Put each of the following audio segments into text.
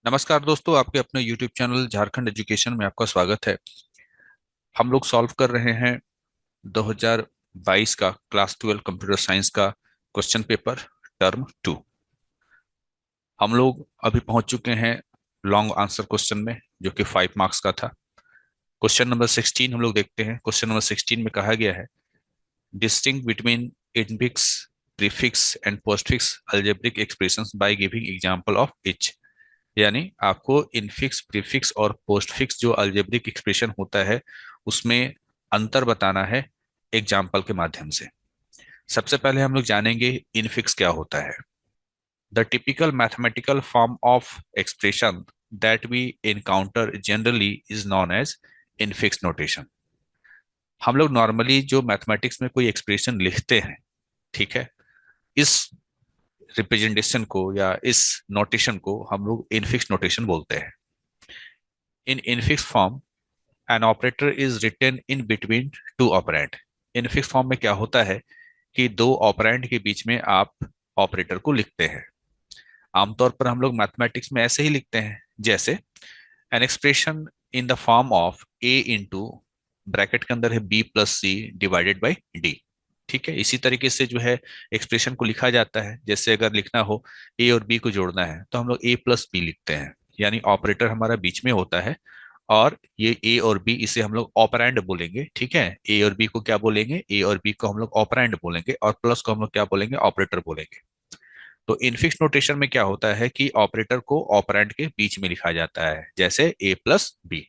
नमस्कार दोस्तों, आपके अपने YouTube चैनल झारखंड एजुकेशन में आपका स्वागत है। हम लोग सॉल्व कर रहे हैं 2022 का क्लास 12 कंप्यूटर साइंस का क्वेश्चन पेपर टर्म 2। हम लोग अभी पहुंच चुके हैं लॉन्ग आंसर क्वेश्चन में, जो कि 5 मार्क्स का था। क्वेश्चन नंबर 16 हम लोग देखते हैं। क्वेश्चन नंबर 16 में कहा गया है, distinguish between infix, prefix and postfix algebraic expressions by giving example of each. यानी आपको इनफिक्स, प्रीफिक्स और पोस्टफिक्स जो अलजेब्रिक एक्सप्रेशन होता है उसमें अंतर बताना है एग्जाम्पल के माध्यम से। सबसे पहले हम लोग जानेंगे इनफिक्स क्या होता है। The typical mathematical form of expression that we encounter generally is known as infix notation. हम लोग नॉर्मली जो मैथमेटिक्स में कोई एक्सप्रेशन लिखते हैं, ठीक है, इस रिप्रेजेंटेशन को या इस नोटेशन को हम लोग इनफिक्स नोटेशन बोलते हैं। In infix form an operator is written in between two operand. Infix form में क्या होता है कि दो ऑपरेंड के बीच में आप ऑपरेटर को लिखते हैं। आमतौर पर हम लोग मैथमेटिक्स में ऐसे ही लिखते हैं, जैसे an expression in the form of A into, bracket के अंदर है B plus C divided by D. ठीक है, इसी तरीके से जो है एक्सप्रेशन को लिखा जाता है। जैसे अगर लिखना हो ए और बी को जोड़ना है तो हम लोग ए प्लस बी लिखते हैं, यानी ऑपरेटर हमारा बीच में होता है। और ये ए और बी, इसे हम लोग ऑपरेंड बोलेंगे। ठीक है, ए और बी को क्या बोलेंगे? ए और बी को हम लोग ऑपरेंड बोलेंगे, और प्लस को हम लोग क्या बोलेंगे? ऑपरेटर बोलेंगे। तो इनफिक्स नोटेशन में क्या होता है कि ऑपरेटर को ऑपरेंड के बीच में लिखा जाता है, जैसे ए प्लस बी।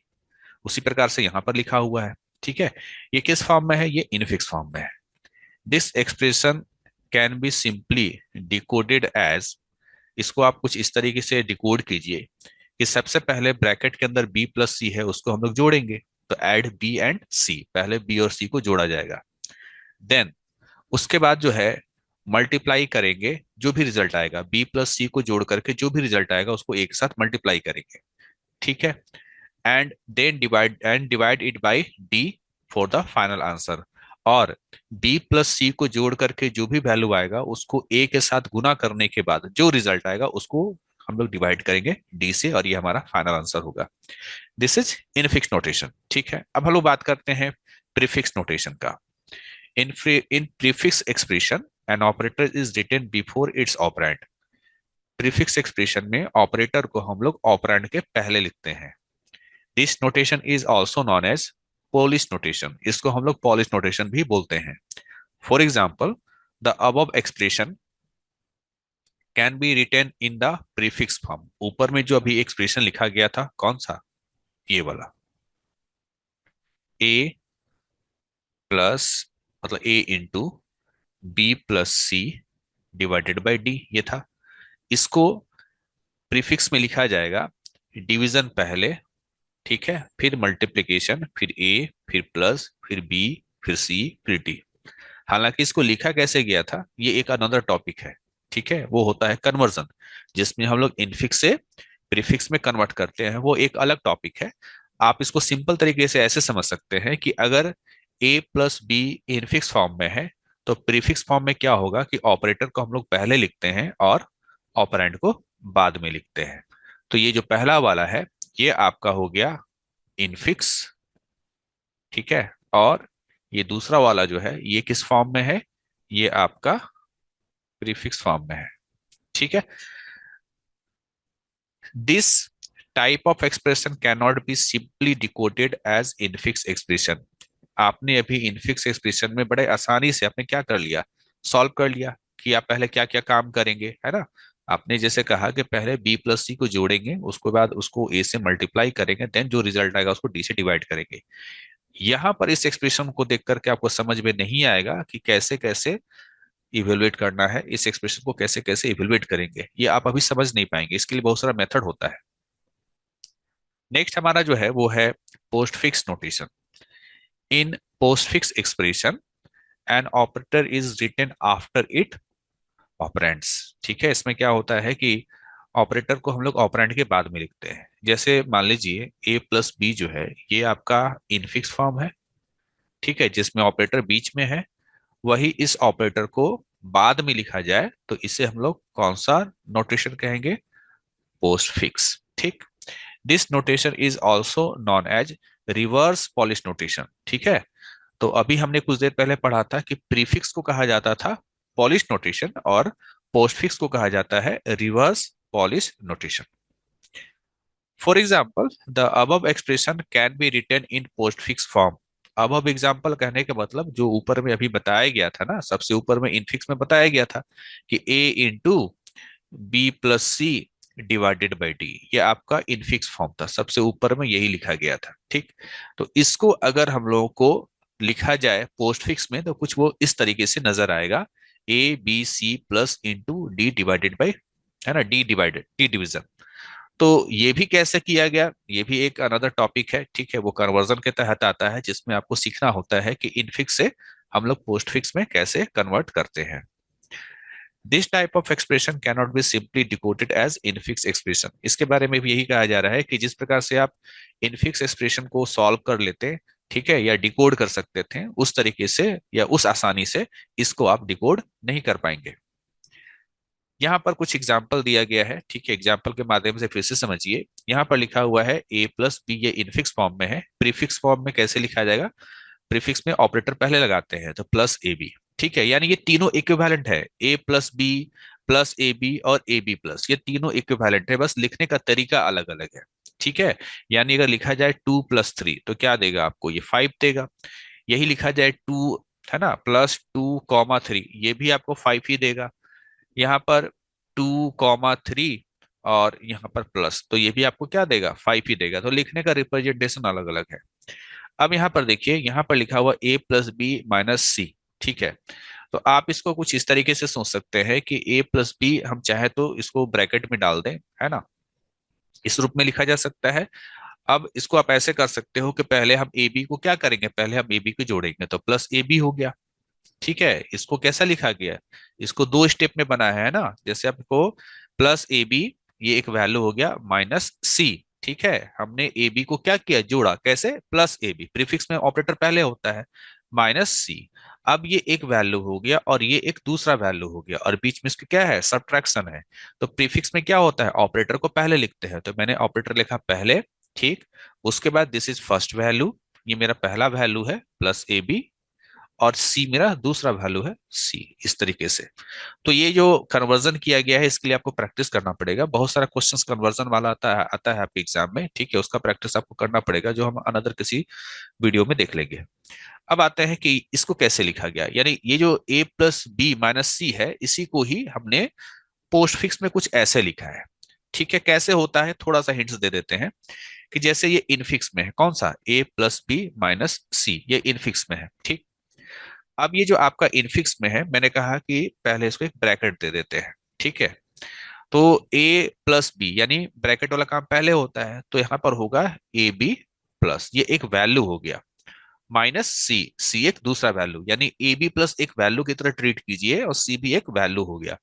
उसी प्रकार से यहां पर लिखा हुआ है। ठीक है, ये किस फॉर्म में है? ये इनफिक्स फॉर्म में है। This expression can be simply decoded as, इसको आप कुछ इस तरीके से डिकोड कीजिए कि सबसे पहले ब्रैकेट के अंदर बी प्लस सी है, उसको हम लोग जोड़ेंगे। तो ऐड बी एंड सी, पहले बी और सी को जोड़ा जाएगा। देन उसके बाद जो है मल्टीप्लाई करेंगे, जो भी रिजल्ट आएगा बी प्लस सी को जोड़ करके जो भी रिजल्ट आएगा उसको एक साथ मल्टीप्लाई करेंगे। ठीक है, and divide it by D for the final answer. और बी प्लस सी को जोड़ करके जो भी वैल्यू आएगा उसको ए के साथ गुना करने के बाद जो रिजल्ट आएगा उसको हम लोग डिवाइड करेंगे डी से, और ये हमारा फाइनल आंसर होगा। This is infix notation. ठीक है, अब हम लोग बात करते हैं प्रीफिक्स नोटेशन का। In prefix expression an operator is written before its operand. Prefix expression में ऑपरेटर को हम लोग ऑपरेंड के पहले लिखते हैं। This notation is also known as Polish notation. इसको हम लोग पॉलिश नोटेशन भी बोलते हैं। For example, the above expression can be written in the prefix form. ऊपर में जो अभी एक्सप्रेशन लिखा गया था, कौन सा? ये वाला, ए प्लस, मतलब A into B plus C divided by D, ये था। इसको प्रीफिक्स में लिखा जाएगा डिवीजन पहले, ठीक है, फिर मल्टीप्लिकेशन, फिर ए, फिर प्लस, फिर बी, फिर सी, फिर डी। हालांकि इसको लिखा कैसे गया था ये एक अनदर टॉपिक है। ठीक है, वो होता है कन्वर्जन, जिसमें हम लोग इनफिक्स से प्रीफिक्स में कन्वर्ट करते हैं, वो एक अलग टॉपिक है। आप इसको सिंपल तरीके से ऐसे समझ सकते हैं कि अगर ए प्लस बी इनफिक्स फॉर्म में है तो प्रीफिक्स फॉर्म में क्या होगा कि ऑपरेटर को हम लोग पहले लिखते हैं और ऑपरेंड को बाद में लिखते हैं। तो ये जो पहला वाला है ये आपका हो गया इनफिक्स। ठीक है, और ये दूसरा वाला जो है ये किस फॉर्म में है? ये आपका प्रीफिक्स फॉर्म में है। ठीक है, this type of expression can not be simply decoded as infix expression. आपने अभी इनफिक्स एक्सप्रेशन में बड़े आसानी से आपने क्या कर लिया? सॉल्व कर लिया कि आप पहले क्या क्या काम करेंगे, है ना। आपने जैसे कहा कि पहले बी प्लस सी को जोड़ेंगे, उसके बाद उसको ए से मल्टीप्लाई करेंगे, देन जो रिजल्ट आएगा उसको डी से डिवाइड करेंगे। यहां पर इस एक्सप्रेशन को देख करके आपको समझ में नहीं आएगा कि कैसे कैसे इवेलुएट करना है, इस एक्सप्रेशन को कैसे कैसे इवेलुएट करेंगे, ये आप अभी समझ नहीं पाएंगे। इसके लिए बहुत सारा मेथड होता है। नेक्स्ट हमारा जो है वो है postfix notation. In postfix expression an operator is written after it operands. ठीक है, इसमें क्या होता है कि ऑपरेटर को हम लोग ऑपरेंड के बाद में लिखते हैं। जैसे मान लीजिए ए प्लस बी जो है ये आपका इनफिक्स फॉर्म है, ठीक है, जिसमें ऑपरेटर बीच में है। वही इस ऑपरेटर को बाद में लिखा जाए तो इसे हम लोग कौन सा नोटेशन कहेंगे? Postfix. ठीक। This notation is also known as reverse Polish notation, ठीक है। तो अभी हमने कुछ देर पहले पढ़ा था कि प्रीफिक्स को कहा जाता था पॉलिश नोटेशन और पोस्टफिक्स को कहा जाता है reverse Polish notation. For example the above expression can be written in postfix form. Above example कहने का मतलब जो ऊपर में अभी बताया गया था ना, सबसे ऊपर में इनफिक्स में बताया गया था कि A into B plus C divided by D, ये आपका इनफिक्स फॉर्म था, सबसे ऊपर में यही लिखा गया था, ठीक। तो इसको अगर हम लोगों को लिखा जाए पोस्टफिक्स में तो कुछ वो इस तरीके से नजर आएगा, A B C plus into D divided by, है ना, डी डिवाइडेड, डी डिवीजन। तो ये भी कैसे किया गया, ये भी एक अनदर टॉपिक है, ठीक है, वो कन्वर्जन के तहत आता है, जिसमें आपको सीखना होता है कि इनफिक्स से हम लोग पोस्टफिक्स में कैसे कन्वर्ट करते हैं। This type of expression cannot be simply decoded as infix expression. इसके बारे में भी यही कहा जा रहा है कि जिस प्रकार से आप इनफिक्स एक्सप्रेशन को सॉल्व कर लेते, ठीक है, या डिकोड कर सकते थे, उस तरीके से या उस आसानी से इसको आप डिकोड नहीं कर पाएंगे। यहाँ पर कुछ एग्जाम्पल दिया गया है, ठीक है, एग्जाम्पल के माध्यम से फिर से समझिए। यहाँ पर लिखा हुआ है ए प्लस बी, ये इनफिक्स फॉर्म में है। प्रीफिक्स फॉर्म में कैसे लिखा जाएगा, प्रीफिक्स में ऑपरेटर पहले लगाते हैं तो प्लस ए बी, ठीक है, यानी ये तीनों इक्विवेलेंट है, A plus B plus A B और ए बी प्लस, ये तीनों इक्विवेलेंट है, बस लिखने का तरीका अलग अलग है, ठीक है। यानी अगर लिखा जाए 2 + 3 तो क्या देगा आपको, ये 5 देगा। यही लिखा जाए 2, है ना, +2, 3, ये भी आपको 5 ही देगा। यहाँ पर 2, 3 और यहाँ पर प्लस, तो ये भी आपको क्या देगा, 5 ही देगा। तो लिखने का रिप्रेजेंटेशन अलग अलग है। अब यहाँ पर देखिए, यहाँ पर लिखा हुआ ए प्लस बी माइनस सी, ठीक है। तो आप इसको कुछ इस तरीके से सोच सकते हैं कि ए प्लस बी हम चाहे तो इसको ब्रैकेट में डाल दें, है ना, इस रूप में लिखा जा सकता है। अब इसको आप ऐसे कर सकते हो कि पहले हम ए बी को क्या करेंगे, पहले हम ए बी को जोड़ेंगे तो प्लस ए बी हो गया, ठीक है। इसको कैसा लिखा गया है, इसको दो स्टेप में बनाया है ना, जैसे आपको प्लस ए बी, ये एक वैल्यू हो गया, माइनस सी, ठीक है। हमने ए बी को क्या किया, जोड़ा, कैसे, प्लस ए बी, प्रीफिक्स में ऑपरेटर पहले होता है, माइनस सी। अब ये एक वैल्यू हो गया और ये एक दूसरा वैल्यू हो गया और बीच में इसके क्या है, सब्ट्रैक्शन है। तो प्रीफिक्स में क्या होता है, ऑपरेटर को पहले लिखते हैं, तो मैंने ऑपरेटर लिखा पहले, ठीक। उसके बाद दिस इज फर्स्ट वैल्यू, ये मेरा पहला वैल्यू है प्लस ए बी, और सी मेरा दूसरा वैल्यू है सी, इस तरीके से। तो ये जो कन्वर्जन किया गया है इसके लिए आपको प्रैक्टिस करना पड़ेगा, बहुत सारा क्वेश्चंस कन्वर्जन वाला आता है आपके एग्जाम में, ठीक है, उसका प्रैक्टिस आपको करना पड़ेगा, जो हम अनदर किसी वीडियो में देख लेंगे। अब आते हैं कि इसको कैसे लिखा गया, यानी ये जो ए प्लस बी माइनस सी है, इसी को ही हमने पोस्टफिक्स में कुछ ऐसे लिखा है, ठीक है। कैसे होता है, थोड़ा सा हिंट्स दे देते हैं कि जैसे ये इनफिक्स में है, कौन सा, ए प्लस बी माइनस सी, ये इनफिक्स में है, ठीक। अब ये जो आपका इनफिक्स में है, मैंने कहा कि पहले इसको एक ब्रैकेट दे देते हैं, ठीक है। तो ए प्लस बी यानी ब्रैकेट वाला काम पहले होता है, तो यहां पर होगा ए बी प्लस, ये एक वैल्यू हो गया, माइनस सी, सी एक दूसरा वैल्यू, यानी ए बी प्लस एक वैल्यू की तरह ट्रीट कीजिए और सी भी एक वैल्यू हो गया।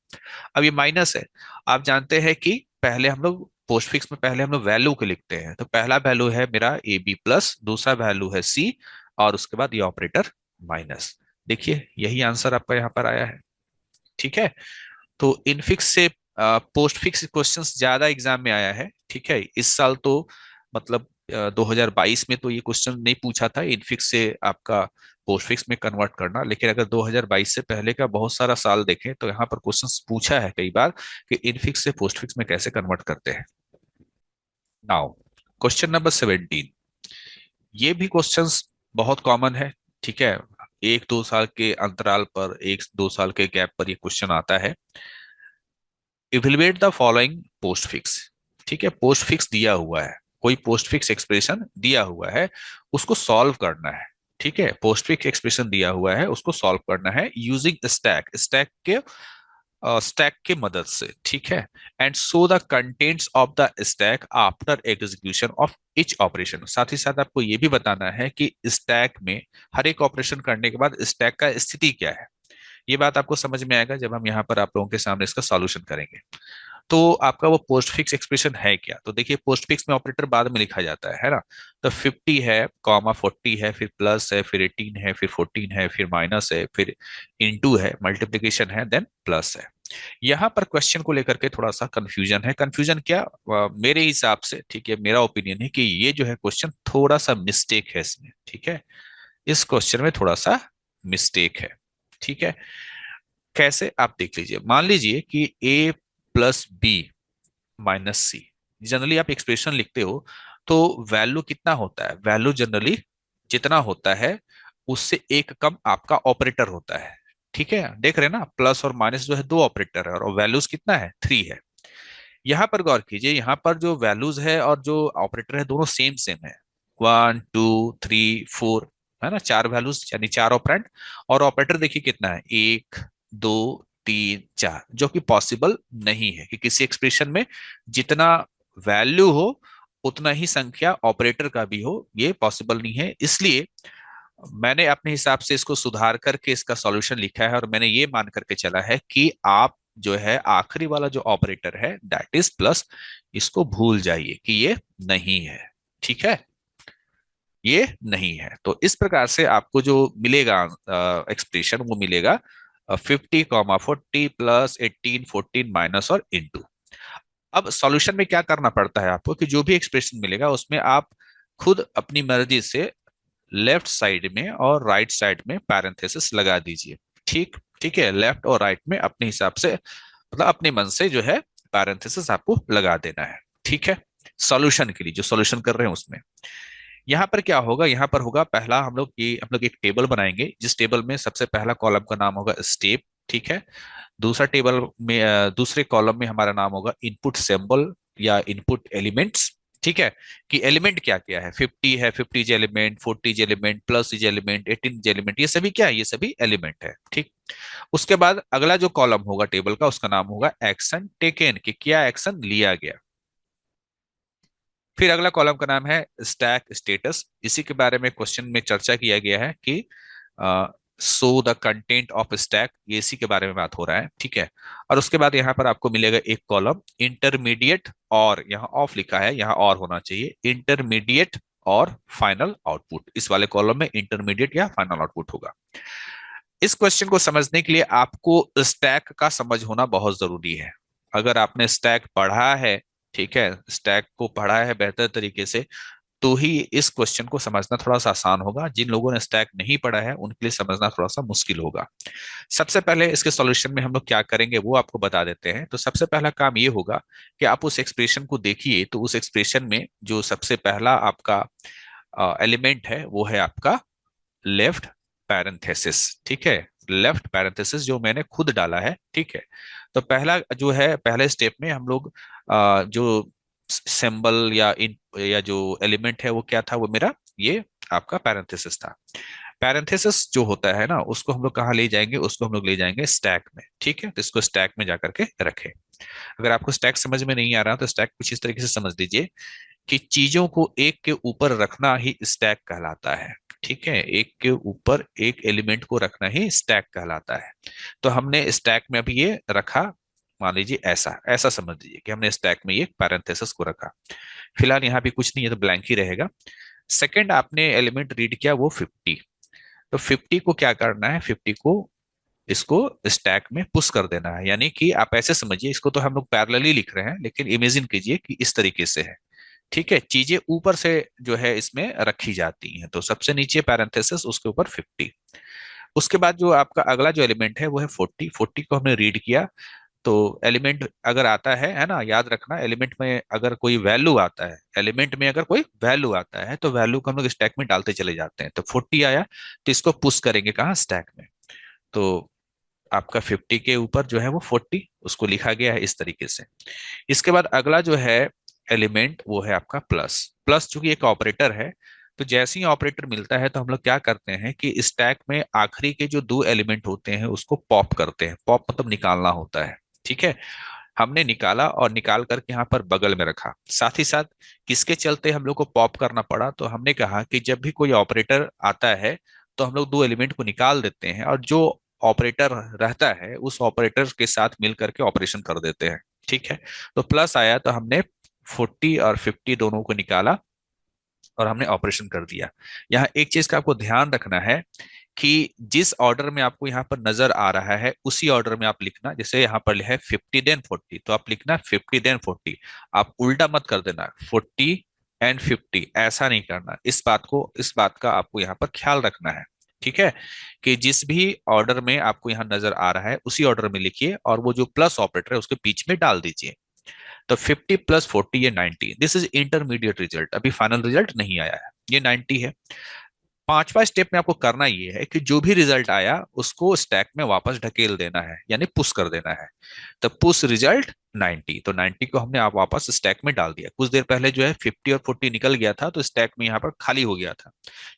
अब ये माइनस है, आप जानते हैं कि पहले हम लोग पोस्टफिक्स में पहले हम लोग वैल्यू को लिखते हैं, तो पहला वैल्यू है मेरा ए बी प्लस, दूसरा वैल्यू है सी, और उसके बाद ये ऑपरेटर माइनस। देखिए यही आंसर आपका यहाँ पर आया है, ठीक है। तो इनफिक्स से पोस्ट फिक्स क्वेश्चंस ज्यादा एग्जाम में आया है, ठीक है। इस साल तो मतलब 2022 में तो ये क्वेश्चन नहीं पूछा था इनफिक्स से आपका पोस्ट फिक्स में कन्वर्ट करना, लेकिन अगर 2022 से पहले का बहुत सारा साल देखें तो यहाँ पर क्वेश्चंस पूछा है कई बार कि इनफिक्स से पोस्ट फिक्स में कैसे कन्वर्ट करते हैं। नाउ क्वेश्चन नंबर 17, ये भी क्वेश्चंस बहुत कॉमन है, ठीक है। 1-2 साल के अंतराल पर, 1-2 साल के गैप पर ये क्वेश्चन आता है। Evaluate the following post fix, ठीक है, पोस्ट फिक्स दिया हुआ है, कोई पोस्ट फिक्स एक्सप्रेशन दिया हुआ है, उसको सॉल्व करना है, ठीक है। पोस्ट फिक्स एक्सप्रेशन दिया हुआ है, उसको सॉल्व करना है यूजिंग स्टैक, स्टैक के मदद से, ठीक है। And so the contents of the stack after execution of each operation, साथ ही साथ आपको यह भी बताना है कि स्टैक में हर एक ऑपरेशन करने के बाद स्टैक का स्थिति क्या है। ये बात आपको समझ में आएगा जब हम यहाँ पर आप लोगों के सामने इसका सॉल्यूशन करेंगे। तो आपका वो पोस्ट फिक्स एक्सप्रेशन है क्या, तो देखिए पोस्ट फिक्स में ऑपरेटर बाद में लिखा जाता है ना। तो 50 है, कॉमा 40 है, फिर प्लस है, फिर 18 है, फिर 14 है, फिर माइनस है, फिर इनटू है, मल्टीप्लीकेशन है, देन प्लस है। यहाँ पर क्वेश्चन को लेकर के थोड़ा सा कंफ्यूजन है। कंफ्यूजन क्या, मेरे हिसाब से, ठीक है, मेरा ओपिनियन है कि ये जो है क्वेश्चन थोड़ा सा मिस्टेक है इसमें, ठीक है, इस क्वेश्चन में थोड़ा सा मिस्टेक है। ठीक है, कैसे आप देख लीजिए। मान लीजिए कि a plus B minus C, generally आप एक्सप्रेशन लिखते हो तो वैल्यू कितना होता है, वैल्यू जनरली जितना होता है उससे एक कम आपका ऑपरेटर होता है। ठीक है, देख रहे हैं ना, प्लस और माइनस जो है दो ऑपरेटर है और वैल्यूज कितना है, 3 है। यहाँ पर गौर कीजिए, यहाँ पर जो वैल्यूज है और जो ऑपरेटर है दोनों सेम सेम है, 1 2 3 4, है ना, चार वैल्यूज यानी चार ऑपरेंड। और ऑपरेटर देखिए कितना है, 1 2 3 4, जो कि पॉसिबल नहीं है कि किसी एक्सप्रेशन में जितना वैल्यू हो उतना ही संख्या ऑपरेटर का भी हो, ये पॉसिबल नहीं है। इसलिए मैंने अपने हिसाब से इसको सुधार करके इसका सॉल्यूशन लिखा है और मैंने ये मान करके चला है कि आप जो है आखिरी वाला जो ऑपरेटर है दैट इज प्लस, इसको भूल जाइए कि ये नहीं है। ठीक है, ये नहीं है। तो इस प्रकार से आपको जो मिलेगा एक्सप्रेशन वो मिलेगा 50 40 प्लस 18 14 माइनस और इंटू। अब सॉल्यूशन में क्या करना पड़ता है आपको कि जो भी एक्सप्रेशन मिलेगा उसमें आप खुद अपनी मर्जी से लेफ्ट साइड में और राइट साइड में पैरेंथेसिस लगा दीजिए। ठीक, ठीक है, लेफ्ट और राइट में अपने हिसाब से, मतलब अपने मन से जो है पैरेंथेसिस आपको लगा देना है। ठीक है, सॉल्यूशन के लिए जो सॉल्यूशन कर रहे हैं उसमें यहाँ पर क्या होगा, यहाँ पर होगा पहला, हम लोग एक टेबल बनाएंगे जिस टेबल में सबसे पहला कॉलम का नाम होगा स्टेप। ठीक है, दूसरा टेबल में दूसरे कॉलम में हमारा नाम होगा इनपुट सिंबल या इनपुट एलिमेंट्स। ठीक है, कि एलिमेंट क्या क्या है, 50 है, 50 element, 40 element, plus element, 18 element, ये सभी क्या है, ये सभी एलिमेंट है। ठीक, उसके बाद अगला जो कॉलम होगा टेबल का उसका नाम होगा एक्शन टेकन, कि क्या एक्शन लिया गया। फिर अगला कॉलम का नाम है स्टैक स्टेटस, इसी के बारे में क्वेश्चन में चर्चा किया गया है कि so the content of stack, ये इसी के बारे में बात हो रहा है। ठीक है, और उसके बाद यहाँ पर आपको मिलेगा एक कॉलम इंटरमीडिएट, और यहाँ ऑफ लिखा है, यहाँ और होना चाहिए, इंटरमीडिएट और फाइनल आउटपुट। इस वाले कॉलम में इंटरमीडिएट या फाइनल आउटपुट होगा। इस क्वेश्चन को समझने के लिए आपको स्टैक का समझ होना बहुत जरूरी है। अगर आपने स्टैक पढ़ा है, ठीक है, स्टैक को पढ़ा है बेहतर तरीके से, तो ही इस क्वेश्चन को समझना थोड़ा सा आसान होगा। जिन लोगों ने स्टैक नहीं पढ़ा है उनके लिए समझना थोड़ा सा मुश्किल होगा। सबसे पहले इसके सॉल्यूशन में हम लोग क्या करेंगे वो आपको बता देते हैं। तो सबसे पहला काम ये होगा कि आप उस एक्सप्रेशन को देखिए, तो उस एक्सप्रेशन में जो सबसे पहला आपका एलिमेंट है वो है आपका लेफ्ट पैरेंथेसिस। ठीक है, लेफ्ट पैरेंथेसिस जो मैंने खुद डाला है। ठीक है, तो पहला जो है, पहले स्टेप में हम लोग जो सिंबल या जो एलिमेंट है वो क्या था, वो मेरा ये आपका पैरेंथेसिस था। पैरेंथेसिस जो होता है ना उसको हम लोग कहाँ ले जाएंगे, उसको हम लोग ले जाएंगे स्टैक में। ठीक है, तो इसको स्टैक में जाकर के रखें। अगर आपको स्टैक समझ में नहीं आ रहा तो स्टैक कुछ इस तरीके से समझ लीजिए कि चीजों को एक के ऊपर रखना ही स्टैक कहलाता है। ठीक है, एक के ऊपर एक एलिमेंट को रखना ही स्टैक कहलाता है। तो हमने स्टैक में अभी ये रखा, मान लीजिए ऐसा ऐसा समझ लीजिए कि हमने स्टैक में ये पैरेंथेसिस को रखा। फिलहाल यहाँ भी कुछ नहीं है तो ब्लैंक ही रहेगा। सेकंड आपने एलिमेंट रीड किया वो 50, तो 50 को क्या करना है, 50 को इसको स्टैक में पुश कर देना है। यानी कि आप ऐसे समझिए, इसको तो हम लोग पैरेलली लिख रहे हैं लेकिन इमेजिन कीजिए कि इस तरीके से है। ठीक है, चीजें ऊपर से जो है इसमें रखी जाती हैं, तो सबसे नीचे पैरेंथेसिस, उसके ऊपर 50। उसके बाद जो आपका अगला जो एलिमेंट है वो है 40। 40 को हमने रीड किया, तो एलिमेंट अगर आता है ना, याद रखना, एलिमेंट में अगर कोई वैल्यू आता है, एलिमेंट में अगर कोई वैल्यू आता है तो वैल्यू को हम लोग स्टैक में डालते चले जाते हैं। तो 40 आया तो इसको पुश करेंगे कहाँ, स्टैक में। तो आपका 50 के ऊपर जो है वो 40 उसको लिखा गया है इस तरीके से। इसके बाद अगला जो है एलिमेंट वो है आपका प्लस। प्लस चूंकि एक ऑपरेटर है, तो जैसे ही ऑपरेटर मिलता है तो हम लोग क्या करते हैं कि स्टैक में आखिरी के जो दो एलिमेंट होते हैं उसको पॉप करते हैं। पॉप मतलब निकालना होता है। ठीक है, हमने निकाला और निकाल करके यहाँ पर बगल में रखा। साथ ही साथ किसके चलते हम लोग को पॉप करना पड़ा, तो हमने कहा कि जब भी कोई ऑपरेटर आता है तो हम लोग दो एलिमेंट को निकाल देते हैं और जो ऑपरेटर रहता है उस ऑपरेटर के साथ मिल करके ऑपरेशन कर देते हैं। ठीक है, तो प्लस आया तो हमने 40 और 50 दोनों को निकाला और हमने ऑपरेशन कर दिया। यहाँ एक चीज का आपको ध्यान रखना है कि जिस ऑर्डर में आपको यहाँ पर नजर आ रहा है उसी ऑर्डर में आप लिखना। जैसे यहाँ पर है 50 देन 40, तो आप लिखना 50 देन 40। आप उल्टा मत कर देना 40 एंड 50, ऐसा नहीं करना। इस बात का आपको यहाँ पर ख्याल रखना है, ठीक है, कि जिस भी ऑर्डर में आपको यहाँ नजर आ रहा है उसी ऑर्डर में लिखिए, और वो जो प्लस ऑपरेटर है उसके बीच में डाल दीजिए। तो 50 + 40 ये 90, दिस इज इंटरमीडिएट रिजल्ट, अभी फाइनल रिजल्ट नहीं आया है, ये 90 है। पांचवा स्टेप में आपको करना ये है कि जो भी रिजल्ट आया उसको स्टैक में वापस ढकेल देना है, यानी पुश कर देना है। तो पुश रिजल्ट 90, तो 90 को हमने आप वापस स्टैक में डाल दिया। कुछ देर पहले जो है 50 और 40 निकल गया था, तो स्टैक में यहाँ पर खाली हो गया था,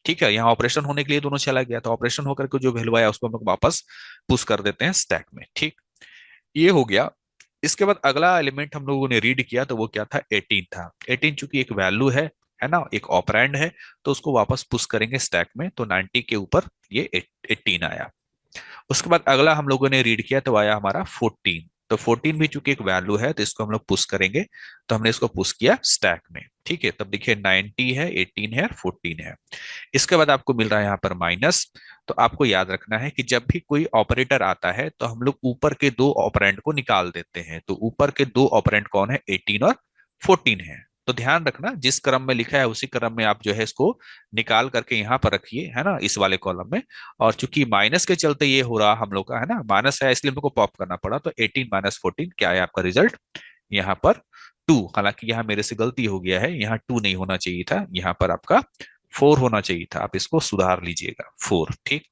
ठीक है। यहाँ ऑपरेशन होने के लिए दोनों चला गया, तो ऑपरेशन होकर के जो वैल्यू आया उसको हम लोग वापस पुश कर देते हैं स्टैक में, ठीक। ये हो गया। इसके बाद अगला एलिमेंट हम लोगों ने रीड किया, तो वो क्या था, 18 था। 18 चूंकि एक वैल्यू है ना, एक ऑपरेंड है, तो उसको वापस पुश करेंगे स्टैक में, तो 90 के ऊपर ये 18 आया। उसके बाद अगला हम लोगों ने रीड किया, तो आया हमारा 14। तो 14 भी चूंकि एक वैल्यू है, तो इसको हम लोग पुश करेंगे, तो हमने इसको पुश किया स्टैक में, ठीक है। तब देखिए 90 है, 18 है, 14 है। इसके बाद आपको मिल रहा है यहाँ पर माइनस। तो आपको याद रखना है कि जब भी कोई ऑपरेटर आता है तो हम लोग ऊपर के दो ऑपरेंड को निकाल देते हैं। तो ऊपर के दो ऑपरेंड कौन है, 18 और 14 है। तो ध्यान रखना, जिस क्रम में लिखा है उसी क्रम में आप जो है इसको निकाल करके यहाँ पर रखिए, है ना, इस वाले कॉलम में। और चूंकि माइनस के चलते ये हो रहा हम लोग का, है ना, माइनस है इसलिए हम लोग को पॉप करना पड़ा। तो 18 - 14 क्या है आपका रिजल्ट, यहाँ पर 2। हालांकि यहाँ मेरे से गलती हो गया है, यहाँ 2 नहीं होना चाहिए था, यहाँ पर आपका 4 होना चाहिए था। आप इसको सुधार लीजिएगा, 4, ठीक।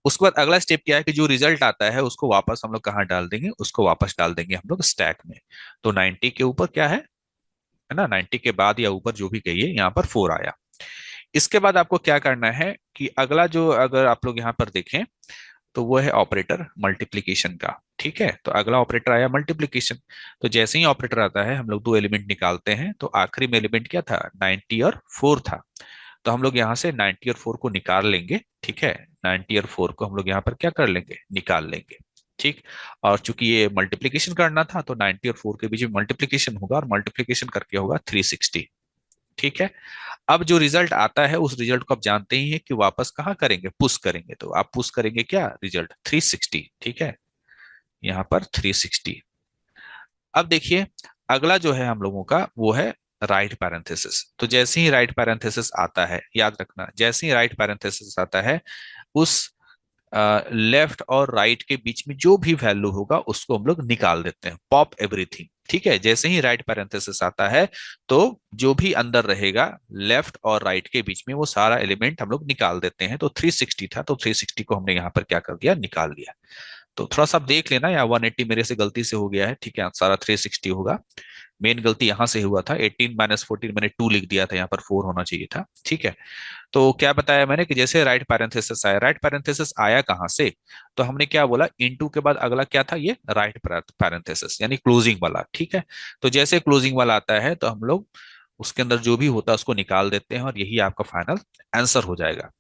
उसके बाद अगला स्टेप क्या है कि जो रिजल्ट आता है उसको वापस हम लोग कहाँ डाल देंगे, उसको वापस डाल देंगे हम लोग स्टैक में। तो 90 के ऊपर क्या है ना, 90 के बाद या ऊपर जो भी कहिए, यहाँ पर 4 आया। इसके बाद आपको क्या करना है कि अगला जो, अगर आप लोग यहाँ पर देखें, तो वो है ऑपरेटर मल्टीप्लीकेशन का, ठीक है। तो अगला ऑपरेटर आया मल्टीप्लीकेशन। तो जैसे ही ऑपरेटर आता है हम लोग दो एलिमेंट निकालते हैं। तो आखिरी में एलिमेंट क्या था, 90 और 4 था। तो हम लोग यहाँ से 90 और 4 को निकाल लेंगे, ठीक है। 90 और 4 को हम लोग यहाँ पर क्या कर लेंगे, निकाल लेंगे, ठीक। और चूंकि ये मल्टीप्लीकेशन करना था, तो 90 और 4 के बीच में मल्टीप्लीकेशन होगा, और मल्टीप्लीकेशन करके होगा 360, ठीक है। अब जो रिजल्ट आता है उस रिजल्ट को आप जानते ही हैं कि वापस कहाँ करेंगे, पुश करेंगे। तो आप पुश करेंगे क्या, रिजल्ट 360, ठीक है, यहाँ पर 360। अब देखिए अगला जो है हम लोगों का वो है राइट पैरेंथेसिस। तो जैसे ही राइट पैरेंथेसिस आता है, याद रखना, जैसे ही राइट पैरेंथेसिस आता है, उस लेफ्ट और राइट के बीच में जो भी वैल्यू होगा उसको हम लोग निकाल देते हैं, पॉप एवरीथिंग, ठीक है। जैसे ही राइट पैरेंथेसिस आता है तो जो भी अंदर रहेगा लेफ्ट और राइट के बीच में वो सारा एलिमेंट हम लोग निकाल देते हैं। तो 360 था, तो 360 को हमने यहाँ पर क्या कर दिया, निकाल लिया। तो थोड़ा सा आप देख लेना, या 180 मेरे से गलती से हो गया है, ठीक है, सारा 360 होगा। मेन गलती यहां से हुआ था, 18 - 14 मैंने 2 लिख दिया था, यहाँ पर 4 होना चाहिए था, ठीक है। तो क्या बताया मैंने कि जैसे राइट पैरेंथेसिस आया, राइट पैरेंथेसिस आया कहां से, तो हमने क्या बोला, इनटू के बाद अगला क्या था, ये राइट पैरेंथेसिस यानी क्लोजिंग वाला, ठीक है। तो जैसे क्लोजिंग वाला आता है तो हम लोग उसके अंदर जो भी होता है उसको निकाल देते हैं, और यही आपका फाइनल आंसर हो जाएगा।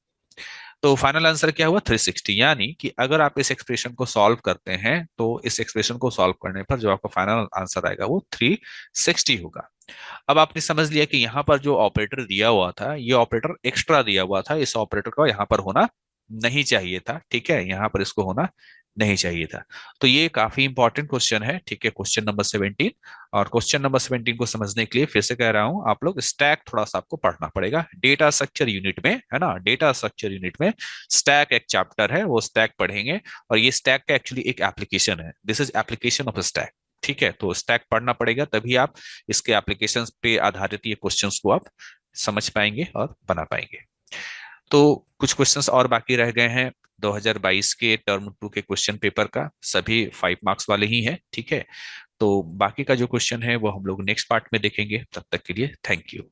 तो फाइनल आंसर क्या हुआ, 360। यानी कि अगर आप इस एक्सप्रेशन को सॉल्व करते हैं तो इस एक्सप्रेशन को सॉल्व करने पर जो आपका फाइनल आंसर आएगा वो 360 होगा। अब आपने समझ लिया कि यहाँ पर जो ऑपरेटर दिया हुआ था, ये ऑपरेटर एक्स्ट्रा दिया हुआ था, इस ऑपरेटर का यहाँ पर होना नहीं चाहिए था, ठीक है, यहाँ पर इसको होना नहीं चाहिए था। तो ये काफी इंपॉर्टेंट क्वेश्चन है, ठीक है, क्वेश्चन नंबर 17। और क्वेश्चन नंबर 17 को समझने के लिए फिर से कह रहा हूं, आप लोग स्टैक थोड़ा सा आपको पढ़ना पड़ेगा डेटा स्ट्रक्चर यूनिट में, है ना। डेटा स्ट्रक्चर यूनिट में स्टैक एक चैप्टर है, वो स्टैक पढ़ेंगे। और ये स्टैक का एक्चुअली एक एप्लीकेशन है, this is application of stack, ठीक है। तो स्टैक पढ़ना पड़ेगा, तभी आप इसके एप्लीकेशंस पे आधारित ये क्वेश्चंस को आप समझ पाएंगे और बना पाएंगे। तो कुछ क्वेश्चंस और बाकी रह गए हैं 2022 के टर्म 2 के क्वेश्चन पेपर का, सभी 5 मार्क्स वाले ही हैं, ठीक है। तो बाकी का जो क्वेश्चन है वो हम लोग नेक्स्ट पार्ट में देखेंगे। तब तक के लिए थैंक यू।